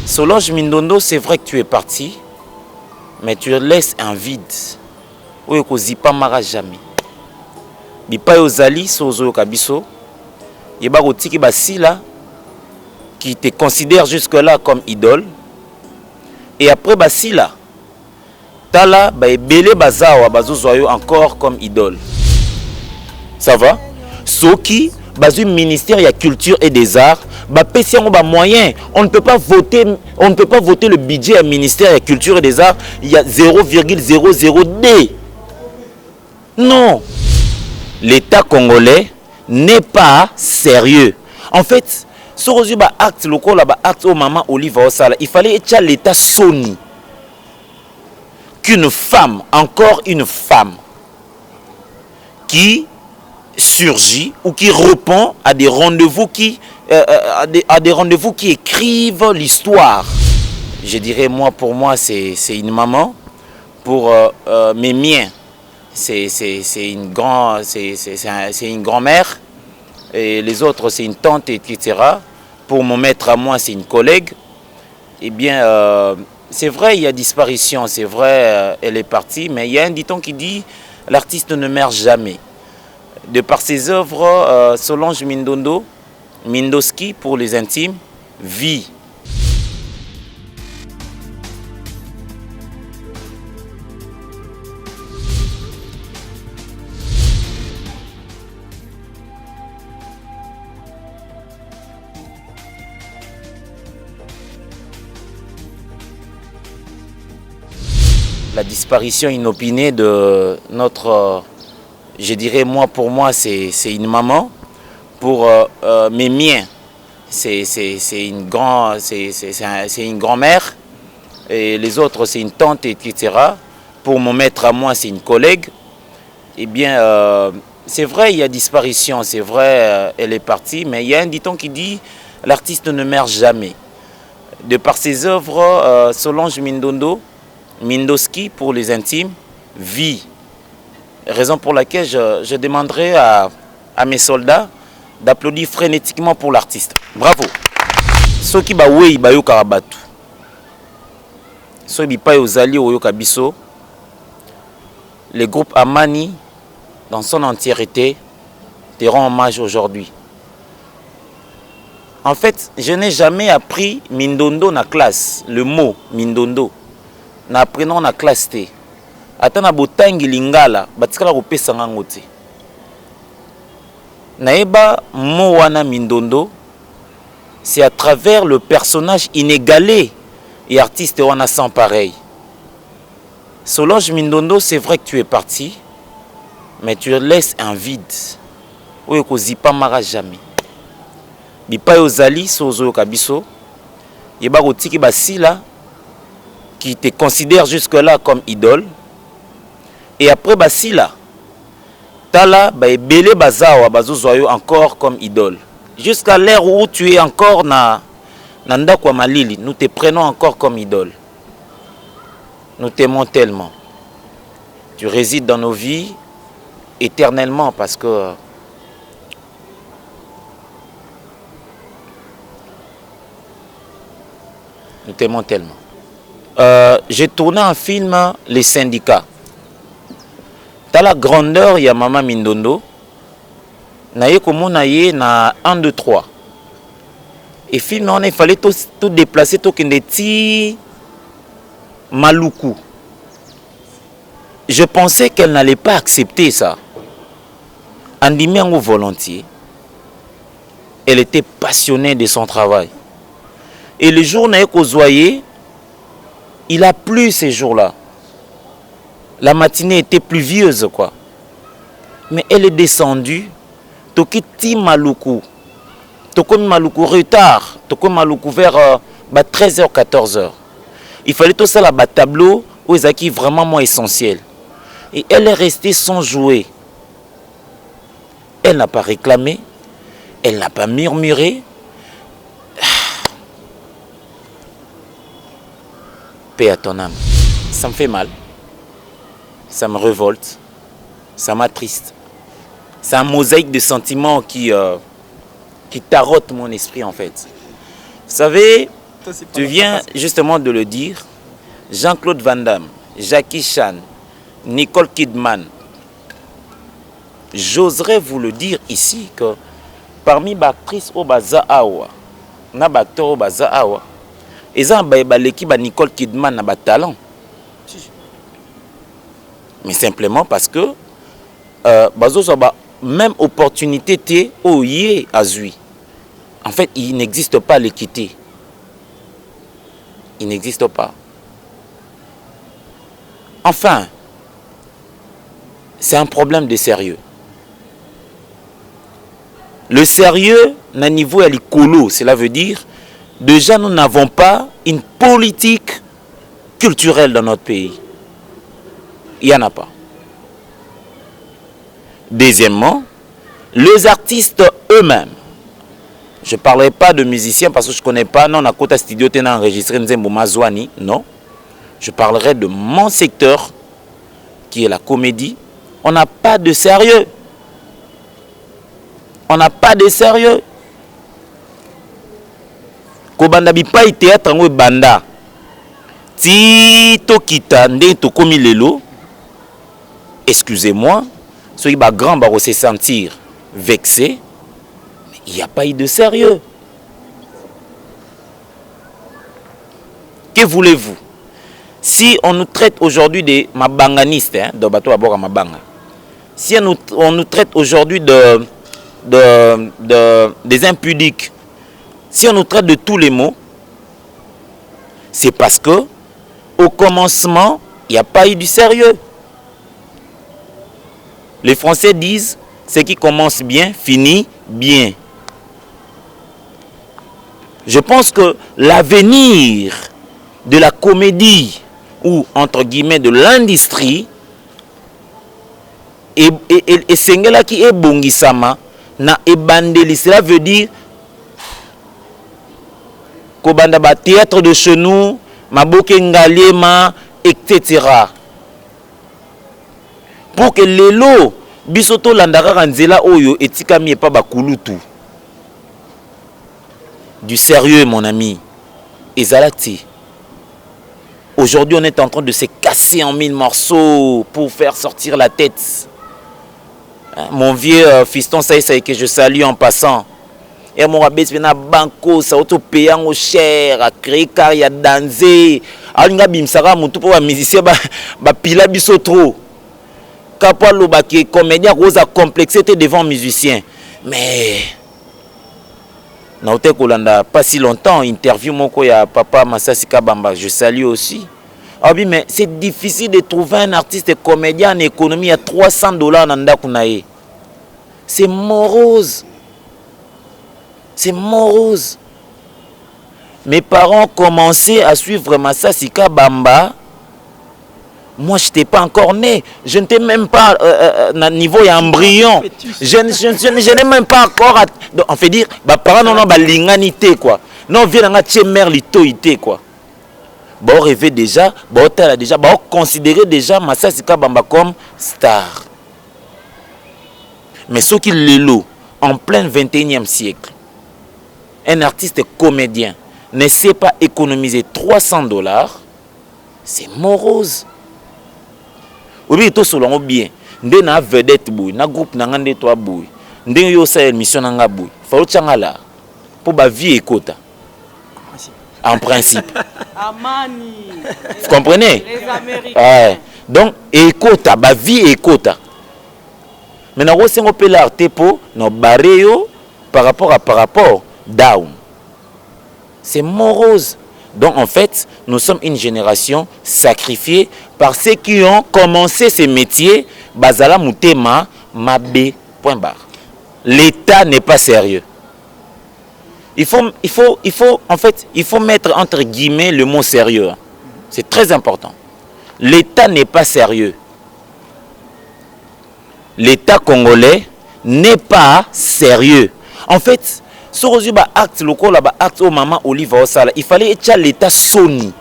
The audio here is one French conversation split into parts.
Solange Mindondo, c'est vrai que tu es parti, mais tu laisses un vide. Oui, que mara jamais. Bipa Ozali, Sozo Kabiso, Yeba Rotiki Basila, qui te considère jusque-là comme idole. Et après Basila, Tala, Bele Bazawa, Bazozoyo encore comme idole. Ça va? Soki, Bazu ministère de la culture et des arts, moyen. On ne peut pas voter le budget du ministère de la culture et des arts. Il y a 0,00D. Non. L'État congolais n'est pas sérieux. En fait, sur acte local, acte au maman Olive Osala, il fallait être l'État Sony. Qu'une femme, encore une femme, qui surgit ou qui répond à des rendez-vous qui écrivent l'histoire. Je dirais, moi, pour moi, c'est une maman. Pour mes miens, c'est une grand-mère. Et les autres, c'est une tante, etc. Pour mon maître à moi, c'est une collègue. Eh bien, c'est vrai, il y a disparition. C'est vrai, elle est partie. Mais il y a un dicton qui dit, l'artiste ne meurt jamais. De par ses œuvres, Solange Mindondo, Mindoski pour les intimes, vit. La disparition inopinée de notre... Je dirais, moi, pour moi, c'est une maman. Pour mes miens, c'est une grand-mère. Et les autres, c'est une tante, etc. Pour mon maître à moi, c'est une collègue. Eh bien, c'est vrai, il y a disparition. C'est vrai, elle est partie. Mais il y a un dicton qui dit, l'artiste ne meurt jamais. De par ses œuvres, Solange Mindondo, Mindoski pour les intimes, vit. Raison pour laquelle je demanderai à mes soldats d'applaudir frénétiquement pour l'artiste. Bravo. Ceux qui baoué bayo karabatu. Ceux qui paye aux alliés au Kabiso. Le groupe Amani, dans son entièreté, te rend hommage aujourd'hui. En fait, je n'ai jamais appris Mindondo dans la classe. Le mot Mindondo. N'apprenons dans la classe. Atana botangi lingala batikala kopesa ngango te. Naeba Moana Mindondo, c'est à travers le personnage inégalé et artiste wana sans pareil. Solange Mindondo, c'est vrai que tu es parti, mais tu laisses un vide. Oui, que mara jamais. Bipa Ozali, Sozo Kabiso, Yeba Rotiki Basila, qui te considère jusque-là comme idole. Et après Basila, Tala, Bele Bazawa, Bazozoyo encore comme idole. Jusqu'à l'ère où tu es encore na Ndakwa Malili, nous te prenons encore comme idole. Nous t'aimons tellement. Tu résides dans nos vies éternellement parce que nous t'aimons tellement. J'ai tourné un film, Les Syndicats. Dans la grandeur, il y a Maman Mindondo. Naye komona ye na 1, 2, 3. Et film, il fallait tout déplacer, tout kendeti Maluku. Je pensais qu'elle n'allait pas accepter ça. Andimé en volontiers. Elle était passionnée de son travail. Et le jour naye kozoye, il a plu ces jours-là. La matinée était pluvieuse, quoi. Mais elle est descendue. Tokiti Maluku. Tokomi Maluku retard. Tokomi Maluku vers 13h, 14h. Il fallait tout ça là-bas tableau où ils acquis vraiment moins essentiel. Et elle est restée sans jouer. Elle n'a pas réclamé. Elle n'a pas murmuré. Paix à ton âme. Ça me fait mal. Ça me révolte, ça m'attriste. C'est un mosaïque de sentiments qui taraude mon esprit en fait. Vous savez, Tu viens justement de le dire. Jean-Claude Van Damme, Jackie Chan, Nicole Kidman. J'oserais vous le dire ici que parmi les actrices au baza awa, na acteurs au baza awa, ils ont l'équipe Nicole Kidman na talent. Mais simplement parce que même opportunité té au yé azui. En fait, il n'existe pas l'équité. Il n'existe pas. Enfin, c'est un problème de sérieux. Le sérieux, n'a niveau à l'écolo, cela veut dire, déjà nous n'avons pas une politique culturelle dans notre pays. Il n'y en a pas. Deuxièmement, les artistes eux-mêmes, je ne parlerai pas de musiciens parce que je ne connais pas, non, on a Kota Studio, on a enregistré Nzembo Mazouani, non. Je parlerai de mon secteur, qui est la comédie. On n'a pas de sérieux. On n'a pas de sérieux. Kobanda bipai théâtre ngwe banda. Ti to kita nde to komi lelo. Excusez-moi, ceux qui ba grand ba se sentir vexé, mais il n'y a pas eu de sérieux. Que voulez-vous? Si on nous traite aujourd'hui de mabanganistes, hein, de bateau à bord à mabanga, si on nous traite aujourd'hui des impudiques, si on nous traite de tous les mots, c'est parce que au commencement, il n'y a pas eu du sérieux. Les Français disent, ce qui commence bien, finit bien. Je pense que l'avenir de la comédie, ou entre guillemets de l'industrie, et sengela qui est bongisama, na ebandeli, cela veut dire kobanda ba théâtre de chenou, maboke ngalema, etc. Pour que lelo bisoto landaka kanzela oyo etikami epa bakulutu. Du sérieux, mon ami. Ezalati. Aujourd'hui, on est en train de se casser en 1000 morceaux pour faire sortir la tête. Mon vieux fiston, ça y est, que je salue en passant. Et mon rabais, c'est un banco, ça auto payant au cher, à créer car il y a dansé. Alors, il y a un pour un musicien, bah pila biso trop. Kapwa loba qui est comédien, rose a complexité devant musicien. Mais Naote Kolanda, pas si longtemps, interview mon koya papa Masasi Kabamba, je salue aussi. Ah oui, mais c'est difficile de trouver un artiste comédien en économie à $300 nanda kunae. C'est morose. C'est morose. Mes parents commençaient à suivre Masasi Kabamba. Moi, je n'étais pas encore né. Je n'étais même pas à niveau embryon. Je n'ai même pas encore... On fait dire, bah, parents, non, bah, l'inganité, quoi. Non, viens dans la mère, l'itoïté, quoi. Bah, on rêvait déjà, bah, on déjà, bah, on considérait déjà Masasi Kabamba comme star. Mais ce qui est l'eau, en plein 21e siècle, un artiste comédien ne sait pas économiser $300, c'est morose. Oui, tout selon bien. Ndé na vedette boy, na groupe na ngande toi boy. Ndé yo sa émission na nga boy. Faut tchangala pour ba vie écota. En principe. Amani. Vous comprenez? Les Américains. Ouais. Donc écota, ba vie écota. Maintenant on s'en peut l'arte pour no bareo par rapport down. C'est morose. Donc en fait, nous sommes une génération sacrifiée par ceux qui ont commencé ces métiers. Bazala Moutema, Mabé, point barre. L'État n'est pas sérieux. Il faut mettre entre guillemets le mot sérieux. C'est très important. L'État n'est pas sérieux. L'État congolais n'est pas sérieux. En fait, sur les actes locaux, acte au maman Olive Osala, il fallait être l'État Sony.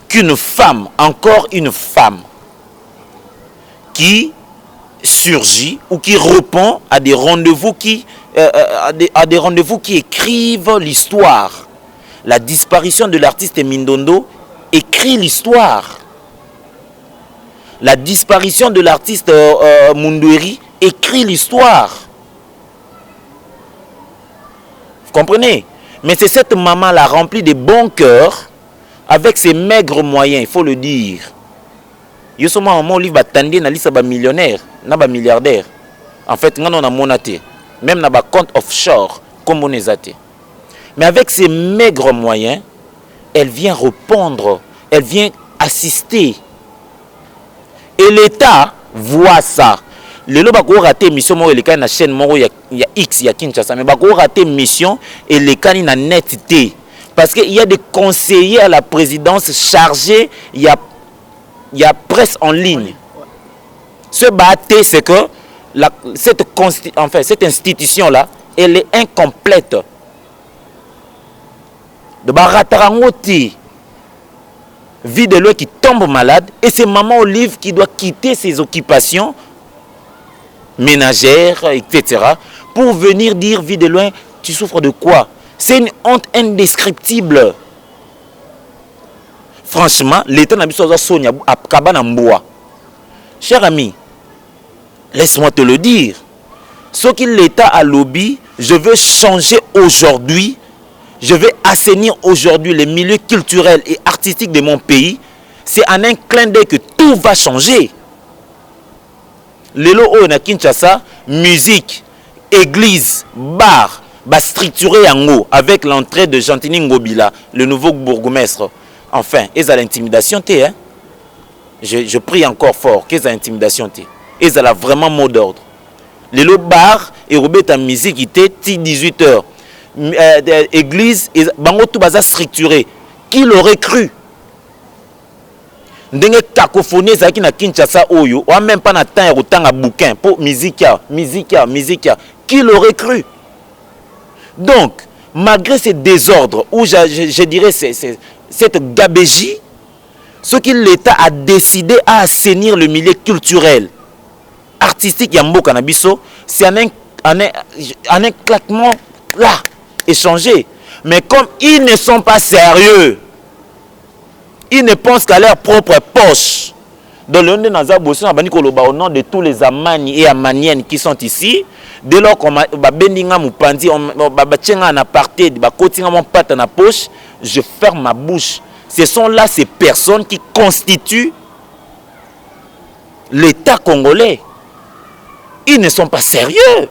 Qu'une femme, encore une femme, qui surgit ou qui répond à des rendez-vous qui, écrivent l'histoire. la disparition de l'artiste Mindondo écrit l'histoire. La disparition de l'artiste Mundweri écrit l'histoire. Vous comprenez? Mais c'est cette maman-là remplie de bon cœur, avec ses maigres moyens, il faut le dire. Yo soma maman livre batandi na liste ba millionnaire, na ba milliardaire. En fait, on a monaté, même na ba compte offshore comme on est. Mais avec ses maigres moyens, elle vient répondre, elle vient assister. Et l'État voit ça. Le lo bako raté mission mo eleka na chaîne moko ya X ya Kinshasa, mais bako raté mission et les kani na net T. Parce qu'il y a des conseillers à la présidence chargés, il y a presse en ligne. Ce bâté, c'est que cette institution-là, elle est incomplète. De Baratarangoti, vie de l'eau qui tombe malade, et c'est maman Olive qui doit quitter ses occupations ménagères, etc., pour venir dire, vie de loin, tu souffres de quoi? C'est une honte indescriptible. Franchement, l'État n'a pas besoin de Kabanamboa. Cher ami, laisse-moi te le dire. Ce que l'État a lobby, je veux changer aujourd'hui. Je vais assainir aujourd'hui les milieux culturels et artistiques de mon pays. C'est en un clin d'œil que tout va changer. Lelo o na Kinshasa, musique, église, bar, va structurer en haut avec l'entrée de Gentini Ngobila, le nouveau bourgmestre. Enfin, ils ont l'intimidation. Hein? Je prie encore fort qu'ils ont l'intimidation. Ils ont vraiment mot d'ordre. Le bar et Robert en musique qui était 18h. Église, bango tout bazar structuré. Qui l'aurait cru? Ndenge cacophonie zaki na Kinshasa oyo, ou même pas na temps et autant à bouquin pour musique. Qui l'aurait cru? Donc, malgré ces désordres, ou je dirais cette gabégie, ce que l'État a décidé à assainir le milieu culturel, artistique Yambo Canabiso, c'est un claquement là, échangé. Mais comme ils ne sont pas sérieux, ils ne pensent qu'à leur propre poche. Dans le au nom de tous les Amani et Amaniennes qui sont ici, dès lors qu'on va bénir mon pandi, on va battre en aparté, on va continuer mon patte en poche, je ferme ma bouche. Ce sont là ces personnes qui constituent l'État congolais. Ils ne sont pas sérieux.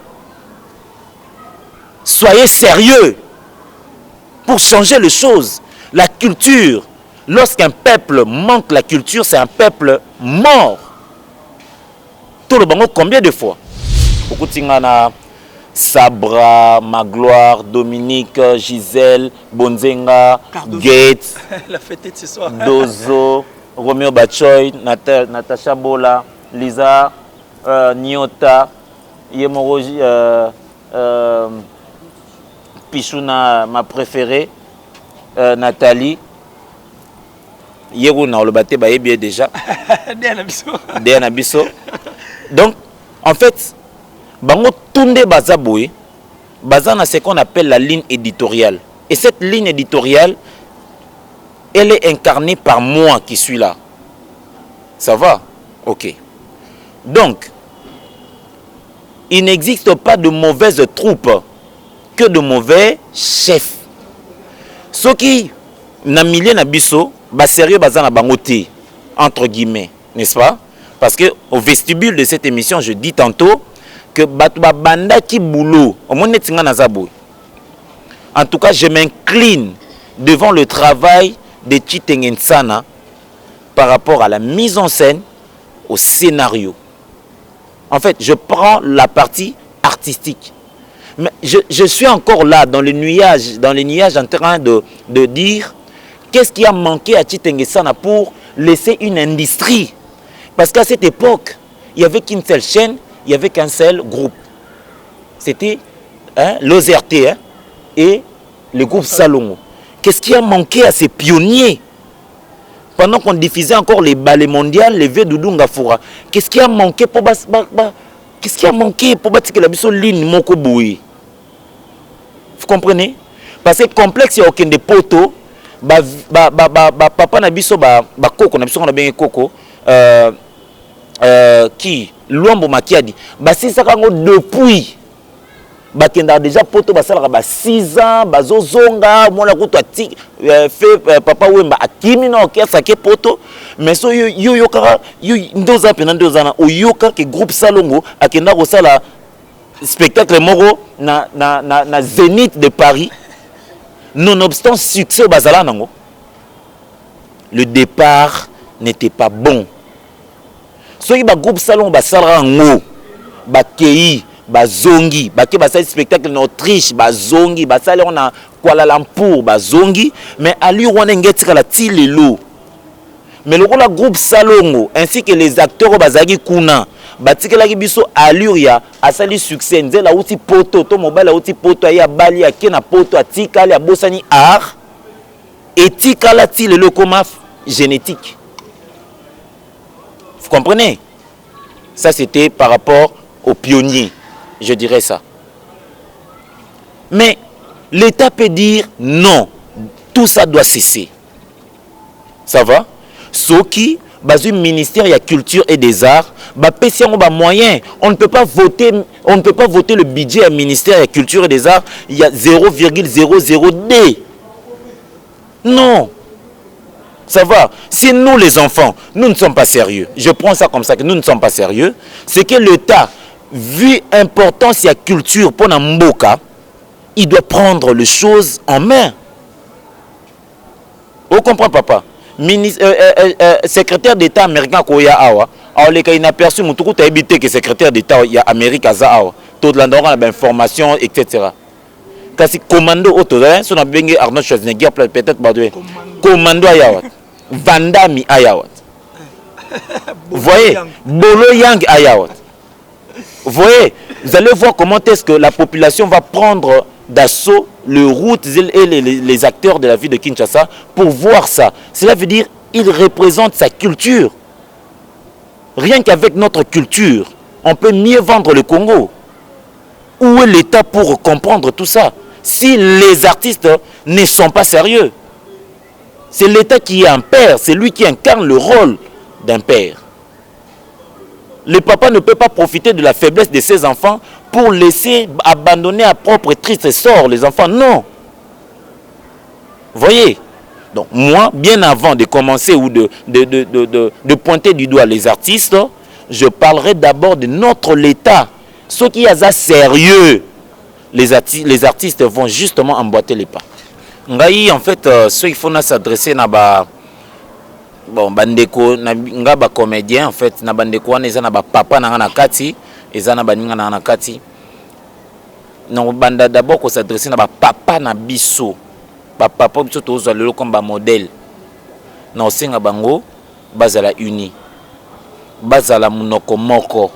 Soyez sérieux pour changer les choses. La culture, lorsqu'un peuple manque la culture, c'est un peuple mort. Tout le monde, combien de fois? Beaucoup de gens, Sabra, Magloire, Dominique, Gisèle, Bonzenga, Gates, la fête de ce soir. Dozo, Romeo Bachoy, Natacha Bola, Lisa, Nyota, Yemoroji, Pichouna, ma préférée, Nathalie. Yérou na le baté ba bien déjà. Diana Bisso. Donc en fait, bango tunde bazaboué, bazana ce qu'on appelle la ligne éditoriale. Et cette ligne éditoriale, elle est incarnée par moi qui suis là. Ça va? OK. Donc, il n'existe pas de mauvaises troupes que de mauvais chefs. Ce qui n'a milieu na biso, ba sérieux bazana bangote entre guillemets, n'est-ce pas? Parce que au vestibule de cette émission, je dis tantôt que batuba banda ki boulot, au moins netinga nazabo. En tout cas, je m'incline devant le travail de Chitengensana par rapport à la mise en scène, au scénario. En fait, je prends la partie artistique. Mais je suis encore là dans les nuages en train de dire qu'est-ce qui a manqué à Chitengensana pour laisser une industrie. Parce qu'à cette époque, il n'y avait qu'une seule chaîne, il n'y avait qu'un seul groupe. C'était l'OZRT et le groupe Salongo. Qu'est-ce qui a manqué à ces pionniers? Pendant qu'on diffusait encore les ballets mondiaux, les vieux Doudou Ngafoura, qu'est-ce qui a manqué pour que la biso ligne moko boui? Vous comprenez? parce que complexe ya okende poto papa na biso koko na biso na bengi koko qui Luambo Makiadi basisaka ngo depuis bakenda déjà poto basalaka ba 6 ans bazozonga mona kutu ati fait papa Wemba akimi na okesa ke poto mais so yo yokaka yo ndoza pena ndoza na oyoka ke groupe Salongo akenda ko sala spectacle moko na Zénith de Paris nonobstant succès au bazala nango. Le départ n'était pas bon. Soki ba groupe Salongo basala ngo bakei bazongi bake basali spectacle na Autriche bazongi basali on a Kuala Lumpur bazongi mais ali wana ngetika la tilelo mais le groupe Salongo ainsi que les acteurs bazaki kuna batikelaki biso allure ya asali succès nzela uti poto to mobile uti poto ya bali ya kena poto atikali ya bosani art etikala tilelo comme génétique. Vous comprenez? Ça c'était par rapport aux pionniers. Je dirais ça. Mais l'État peut dire non, tout ça doit cesser. Ça va? Ce qui, le ministère de la Culture et des Arts, moyen. On ne peut pas voter le budget du ministère de la Culture et des Arts, il y a 0,00D. Non. Ça va? Si nous les enfants, nous ne sommes pas sérieux, je prends ça comme ça que nous ne sommes pas sérieux, c'est que l'État, vu l'importance de la culture pour Namboka, il doit prendre les choses en main. Vous comprenez, papa? Secrétaire d'État américain Koya Awa, alors les cas inaperçus, Moutoukou t'a évité que secrétaire d'État il y a Amérique à Awa, tout le monde a l'information, etc. Parce que commando auto, si on a bien Arnold Schwarzenegger, peut-être commando Ayawat, Vandami Ayawat. Vous voyez, Bolo Yang Ayawat. Vous voyez, vous allez voir comment est-ce que la population va prendre d'assaut les routes et les acteurs de la ville de Kinshasa pour voir ça. Cela veut dire qu'ils représentent sa culture. Rien qu'avec notre culture, on peut mieux vendre le Congo. Où est l'État pour comprendre tout ça? Si les artistes ne sont pas sérieux, c'est l'État qui est un père, c'est lui qui incarne le rôle d'un père. Le papa ne peut pas profiter de la faiblesse de ses enfants pour laisser abandonner à propre triste sort les enfants. Non. Vous voyez? Donc moi, bien avant de commencer ou de pointer du doigt les artistes, je parlerai d'abord de notre l'État. Ceux qui sont sérieux, les artistes vont justement emboîter les pas. En fait, ceux qui font s'adresser à bon bandeko nga ba comédien en fait na bandeko wana eza na ba papa na na kati eza na baninga na kati non banda d'abord ko s'adresser na ba papa na biso ba papa biso tozo lelo comme ba modèle na osenga bango bazala uni bazala munoko moko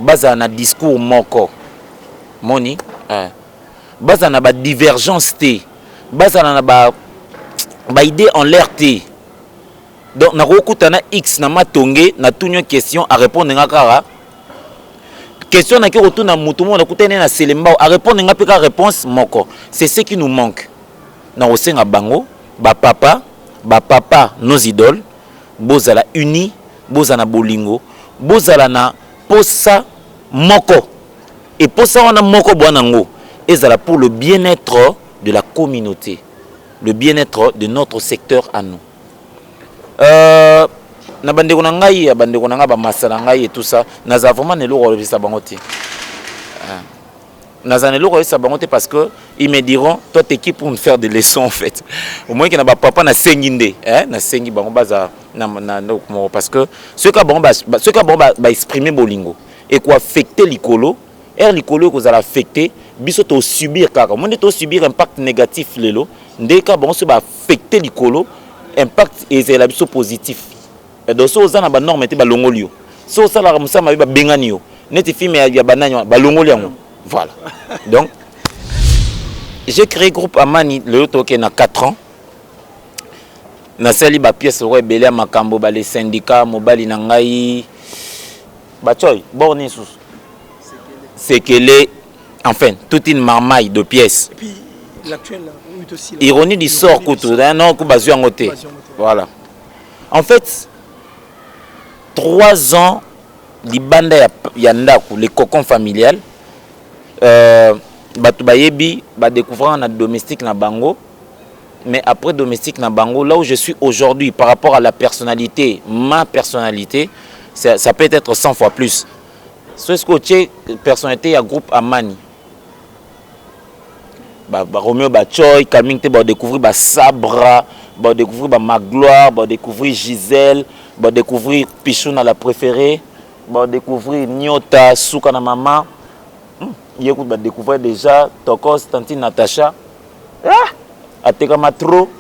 bazala na discours moko moni bazala na ba divergence te bazala na ba idée en l'air te. Donc, na na X na matonge na tunyo question à répondre nga kara. Question na ki retourna mutumo na kutene na selemba à répondre nga peka réponse moko. C'est ce qui nous manque. Na osenga bango, ba papa nos idoles, bozala uni, bozala bolingo, bozala na posa moko. Et posa wana moko bwanango, ezala pour le bien-être de la communauté, le bien-être de notre secteur à nous. Na bandeko na ngai ya bandeko na nga ba masala ngai et tout ça naza vraiment ne loko lebisa bango te naza ne loko lebisa bango te parce que ils me diront toi t'es qui pour me faire des leçons en fait au moins que na ba papa na senginde na sengi bango baza na parce que ce ka bango ba exprimer bolingo et quoi affecter likolo likolo ko za affecter biso to subir kaka monde to subir impact négatif lelo ndeka bango se ba affecter likolo impact et c'est la biso positif. Et donc so za na ba norme te ba longolio. So ça la musa ma ba benganio. Neti film ya bananyo ba longolio. Voilà. Donc j'ai créé groupe Amani le toke na 4 ans. Na sali ba pièce ro ebele makambo ba les syndicats mobali na ngai. Ba choy borni sous. C'est que les enfin toute une marmaille de pièces. L'actuel, oui, aussi. Ironie du sort, non, voilà. En fait, 3 ans, libanda yandaku, les cocons familiales, batu bayebi, ba découvrir na domestique na bango, mais après domestique na bango, là où je suis aujourd'hui, par rapport à la personnalité, ma personnalité, ça peut être 100 fois plus. C'est que tu personnalité, il y a groupe Amani. Romeo Bachoy, Camille, va découvrir Sabra, va découvrir Magloire, va découvrir Gisèle, va découvrir Pichou na la préférée, va découvrir Nyota, Souka na maman. Il va découvrir déjà Tokos, Tantine Natacha, Ateka Matro,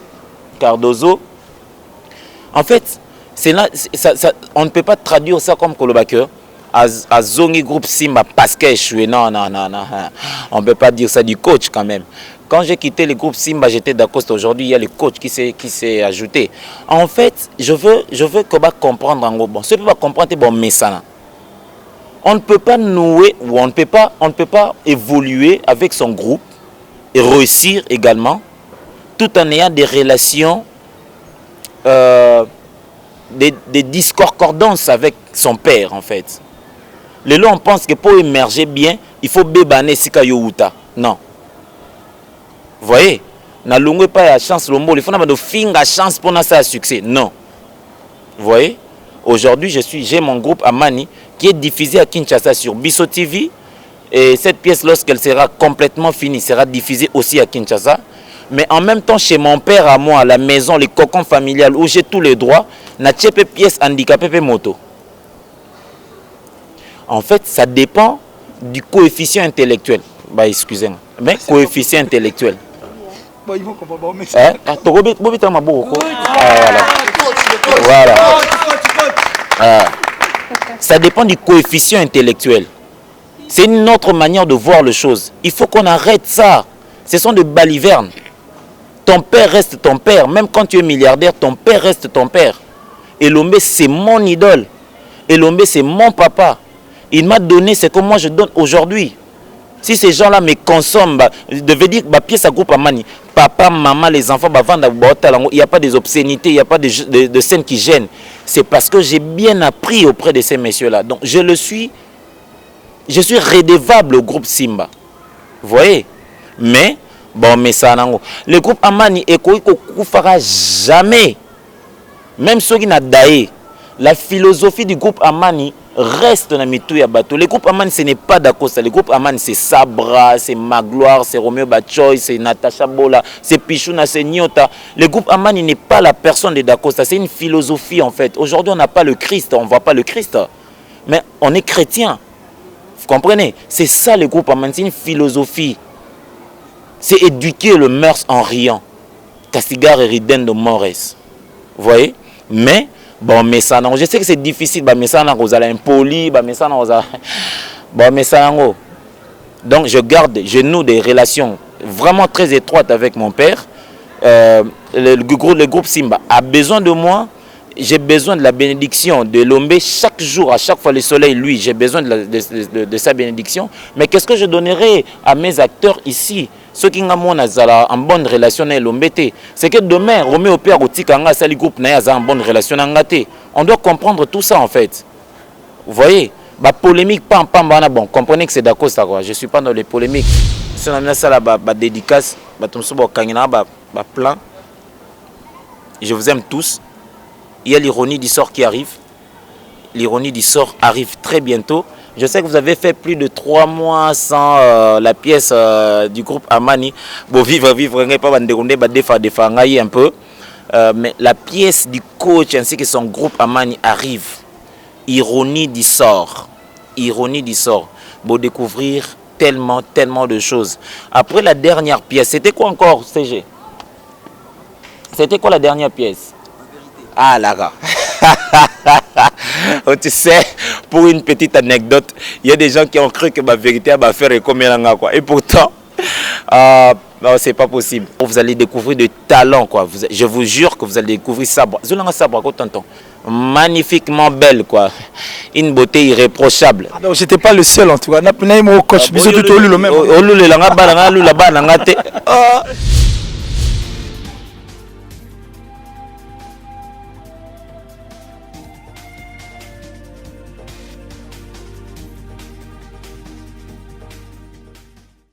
Cardozo. En fait, là, on ne peut pas traduire ça comme Kolobaker. À Zongi groupe Simba parce que je suis non, on ne peut pas dire ça du coach quand même. Quand j'ai quitté le groupe Simba, j'étais d'accord. Aujourd'hui, il y a le coach qui s'est ajouté. En fait, je veux qu'on va comprendre en gros. Bon, ceux qui vont comprendre, c'est bon, mais ça. On ne peut pas nouer ou on ne peut pas évoluer avec son groupe et réussir également, tout en ayant des relations, des discordances avec son père en fait. Les lots, on pense que pour émerger bien, il faut bébaner sika youta. Non. Vous voyez? Na longue pas la chance le mot, il faut de finga chance pour ça succès. Non. Vous voyez? Aujourd'hui, j'ai mon groupe Amani qui est diffusé à Kinshasa sur Bisso TV et cette pièce lorsqu'elle sera complètement finie sera diffusée aussi à Kinshasa. Mais en même temps chez mon père à moi à la maison, les cocons familiales où j'ai tous les droits, na tchepe pièce handicapé moto. En fait, ça dépend du coefficient intellectuel. Bah, excusez-moi. Mais coefficient intellectuel. Voilà. Ça dépend du coefficient intellectuel. C'est une autre manière de voir les choses. Il faut qu'on arrête ça. Ce sont des balivernes. Ton père reste ton père. Même quand tu es milliardaire, ton père reste ton père. Et Lombe, c'est mon idole. Et Lombe, c'est mon papa. Il m'a donné ce que moi je donne aujourd'hui. Si ces gens-là me consomment, devait dire ma pièce à groupe Amani, papa, maman, les enfants, il n'y a pas des obscénités, il n'y a pas de scènes qui gênent. C'est parce que j'ai bien appris auprès de ces messieurs-là. Donc je suis redevable au groupe Simba. Vous voyez? Mais, bon, mais ça, le groupe Amani, il ne fera jamais. Même ceux qui n'ont daé, la philosophie du groupe Amani reste dans mitou ya bateau. Le groupe Amani, ce n'est pas d'Acosta. Le groupe Amani, c'est Sabra, c'est Magloire, c'est Romeo Bachoy, c'est Natacha Bola, c'est Pichouna, c'est Nyota. Le groupe Amani n'est pas la personne de d'Acosta. C'est une philosophie en fait. Aujourd'hui, on n'a pas le Christ, on ne voit pas le Christ. Mais on est chrétien. Vous comprenez? C'est ça le groupe Amani, c'est une philosophie. C'est éduquer le mœurs en riant. Castigar et Riden de Mores. Vous voyez? Mais bon, mais ça, non. Je sais que c'est difficile, mais ça, vous allez impoli, mais ça, bon, mais ça, non. Donc, je noue des relations vraiment très étroites avec mon père. Le groupe Simba a besoin de moi. J'ai besoin de la bénédiction de Lombe chaque jour, à chaque fois le soleil, lui, j'ai besoin de sa bénédiction. Mais qu'est-ce que je donnerai à mes acteurs ici? Ceux qui ont en bonne relation avec Lombe, c'est que demain, Roméo Père ou Tikanga, c'est le groupe en bonne relation avec. On doit comprendre tout ça en fait. Vous voyez? Polémique, bon, comprenez que c'est d'accord ça quoi. Je ne suis pas dans les polémiques. Si on a ça là, dédicace, plan. Je vous aime tous. Il y a l'ironie du sort qui arrive. L'ironie du sort arrive très bientôt. Je sais que vous avez fait plus de 3 mois sans la pièce du groupe Amani. Bon, vivre, pas un peu. Mais la pièce du coach ainsi que son groupe Amani arrive. Ironie du sort. Ironie du sort. Pour découvrir tellement de choses. Après la dernière pièce, c'était quoi encore, CG? C'était quoi la dernière pièce? Ah là. Tu sais, pour une petite anecdote, il y a des gens qui ont cru que ma vérité va faire comme quoi. Et pourtant, non, c'est pas possible. Vous allez découvrir des talents quoi. Je vous jure que vous allez découvrir ça. magnifiquement belle, quoi. Une beauté irréprochable. Ah, donc j'étais pas le seul en tout cas. N'a pas coach, bisous tout le même. Olu le langa ba langa lu la ba langa te.